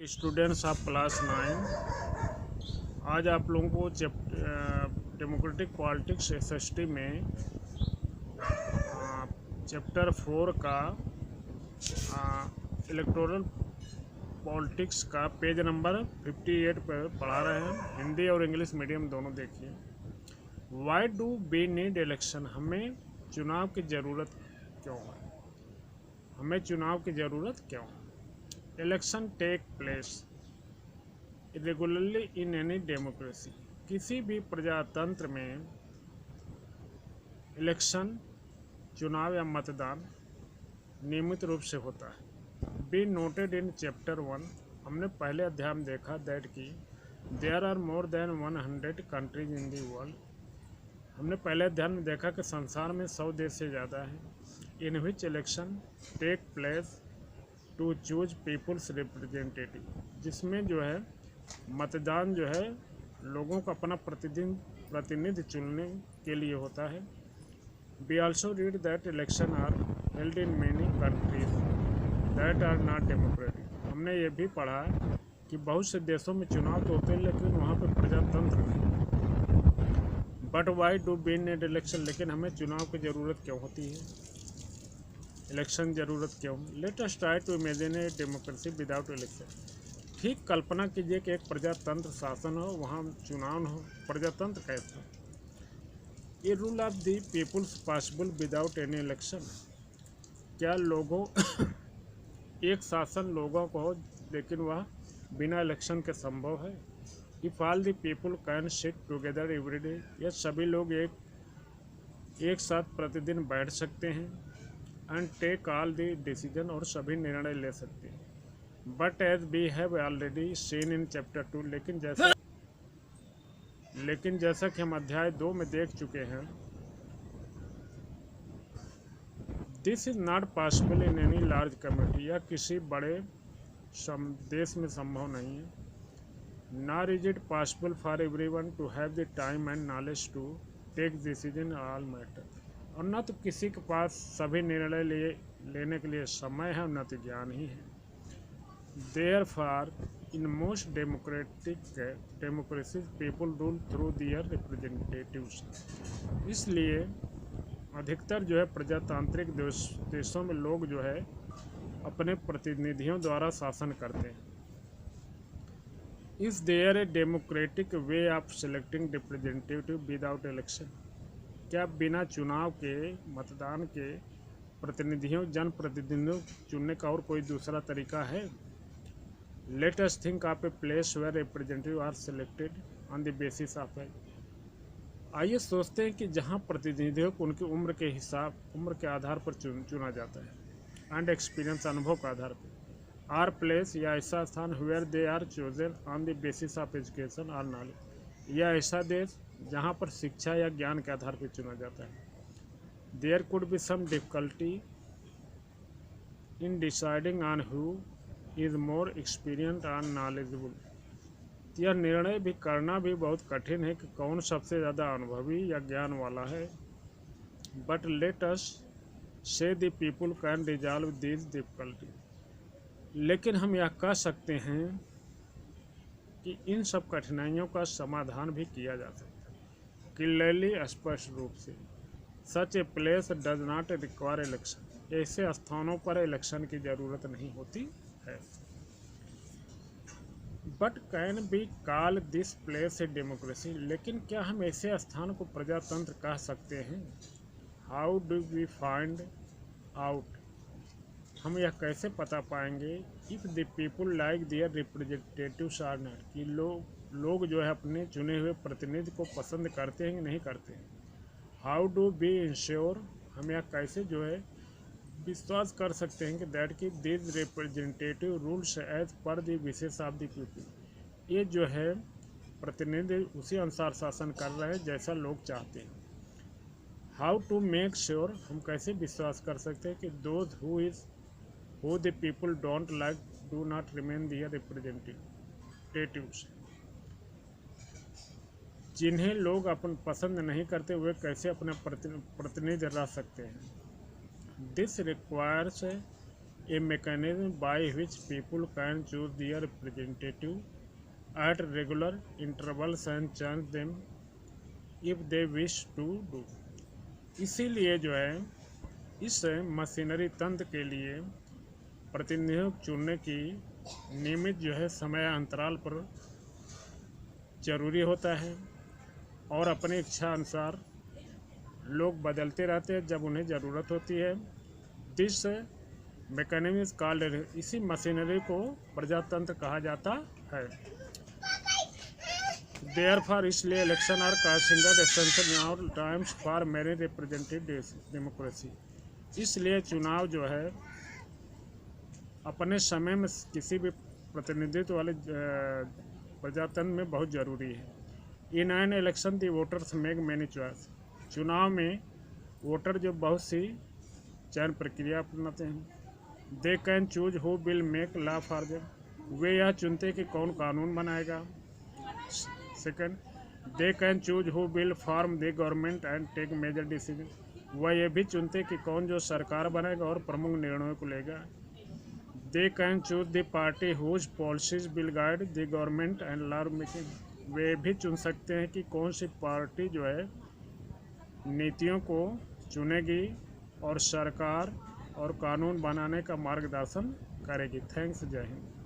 Students of class 9, आज आप लोगों को डेमोक्रेटिक पॉलिटिक्स एसएसटी में चैप्टर 4 का इलेक्टोरल पॉलिटिक्स का पेज नंबर 58 पर पढ़ा रहे हैं। हिंदी और इंग्लिश मीडियम दोनों देखिए। Why do we need election, हमें चुनाव की ज़रूरत क्यों है? हमें चुनाव की ज़रूरत क्यों है? Election take place regularly in any democracy, किसी भी प्रजातंत्र में इलेक्शन चुनाव या मतदान नियमित रूप से होता है। बी नोटेड इन चैप्टर 1, हमने पहले अध्याय में देखा दैट कि there are more than 100 countries in the world. हमने पहले अध्याय में देखा कि संसार में 100 देश से ज़्यादा हैं। In which election take place to choose people's representative, जिसमें जो है मतदान जो है लोगों का अपना प्रतिनिधि चुनने के लिए होता है। We also read that election are held in many countries that are not democratic. हमने ये भी पढ़ा कि बहुत से देशों में चुनाव तो होते हैं लेकिन वहाँ पे प्रजातंत्र नहीं। But why do we need election, लेकिन हमें चुनाव की ज़रूरत क्यों होती है? इलेक्शन ज़रूरत क्यों? Let us try to imagine a democracy without election. ठीक कल्पना कीजिए कि एक प्रजातंत्र शासन हो, वहाँ चुनाव हो। प्रजातंत्र कैसा? ये rule of the peoples possible without any election, क्या लोगों एक शासन लोगों को हो लेकिन वह बिना इलेक्शन के संभव है? If all the people can sit together every day, यह सभी लोग एक साथ प्रतिदिन बैठ सकते हैं। And take all the decision, और सभी निर्णय ले सकते हैं। But as we have already seen in chapter 2, लेकिन जैसा कि हम अध्याय 2 में देख चुके हैं, this is not possible in any large community, या किसी बड़े देश में संभव नहीं है। Nor is it possible for everyone to have the time and knowledge to take decision all matter, और न तो किसी के पास सभी निर्णय लेने के लिए समय है और न तो ज्ञान ही है। Therefore, in most democracies, people rule through their representatives. इसलिए अधिकतर जो है प्रजातांत्रिक देशों में लोग जो है अपने प्रतिनिधियों द्वारा शासन करते हैं। Is there a democratic way of selecting representative without election? क्या बिना चुनाव के, मतदान के जनप्रतिनिधियों चुनने का और कोई दूसरा तरीका है? Let us think of a place where representatives are selected on the basis of a, आइए सोचते हैं कि जहां प्रतिनिधियों को उनकी उम्र के आधार पर चुना जाता है। एंड एक्सपीरियंस, अनुभव के आधार पर। आर प्लेस, या ऐसा स्थान where they are chosen on the basis of education or knowledge, या ऐसा देश जहां पर शिक्षा या ज्ञान के आधार पर चुना जाता है। There could be some difficulty in deciding on who is more experience and knowledgeable, यह निर्णय भी करना भी बहुत कठिन है कि कौन सबसे ज़्यादा अनुभवी या ज्ञान वाला है। बट लेट अस से the people can resolve this difficulty, लेकिन हम यह कह सकते हैं कि इन सब कठिनाइयों का समाधान भी किया जा सकता है क्लियरली, स्पष्ट रूप से। Such a place does not require election, ऐसे स्थानों पर इलेक्शन की ज़रूरत नहीं होती है। But can be call this place a democracy, लेकिन क्या हम ऐसे स्थान को प्रजातंत्र कह सकते हैं? How do we find out, हम यह कैसे पता पाएंगे? If the people like their representatives are not, कि लोग जो है अपने चुने हुए प्रतिनिधि को पसंद करते हैं कि नहीं करते हैं। हाउ डू वी इंश्योर, हम यह कैसे जो है विश्वास कर सकते हैं कि दैट की this representative rules as per the wishes of the people, ये जो है प्रतिनिधि उसी अनुसार शासन कर रहे हैं जैसा लोग चाहते हैं। हाउ टू मेक श्योर, हम कैसे विश्वास कर सकते हैं कि those who the people don't like do not remain their representatives, जिन्हें लोग अपन पसंद नहीं करते वे कैसे अपने प्रतिनिधि रह सकते हैं। This requires a mechanism by which people can choose their representative at regular intervals and change them if they wish to do। इसीलिए जो है इस मशीनरी तंत्र के लिए प्रतिनिधियों चुनने की नियमित जो है समय अंतराल पर जरूरी होता है और अपनी इच्छा अनुसार लोग बदलते रहते हैं जब उन्हें ज़रूरत होती है। दिस मैकेनिज्म इज कॉल्ड, इसी मशीनरी को प्रजातंत्र कहा जाता है। देयरफॉर इसलिए election are considered essential in all times for many representative democracy. इसलिए चुनाव जो है अपने समय में किसी भी प्रतिनिधित्व वाले प्रजातंत्र में बहुत ज़रूरी है। In an election the voters make many choice. चुनाव में वोटर जो बहुत सी चयन प्रक्रिया अपनाते हैं। They can choose who will make law for them. वे यह चुनते कि कौन कानून बनाएगा। Second, they can choose who will form the government and take major decision. वह यह भी चुनते कि कौन जो सरकार बनाएगा और प्रमुख निर्णयों को लेगा। They can choose the party whose policies will guide the government and law making. वे भी चुन सकते हैं कि कौन सी पार्टी जो है नीतियों को चुनेगी और सरकार और कानून बनाने का मार्गदर्शन करेगी। थैंक्स, जय हिंद।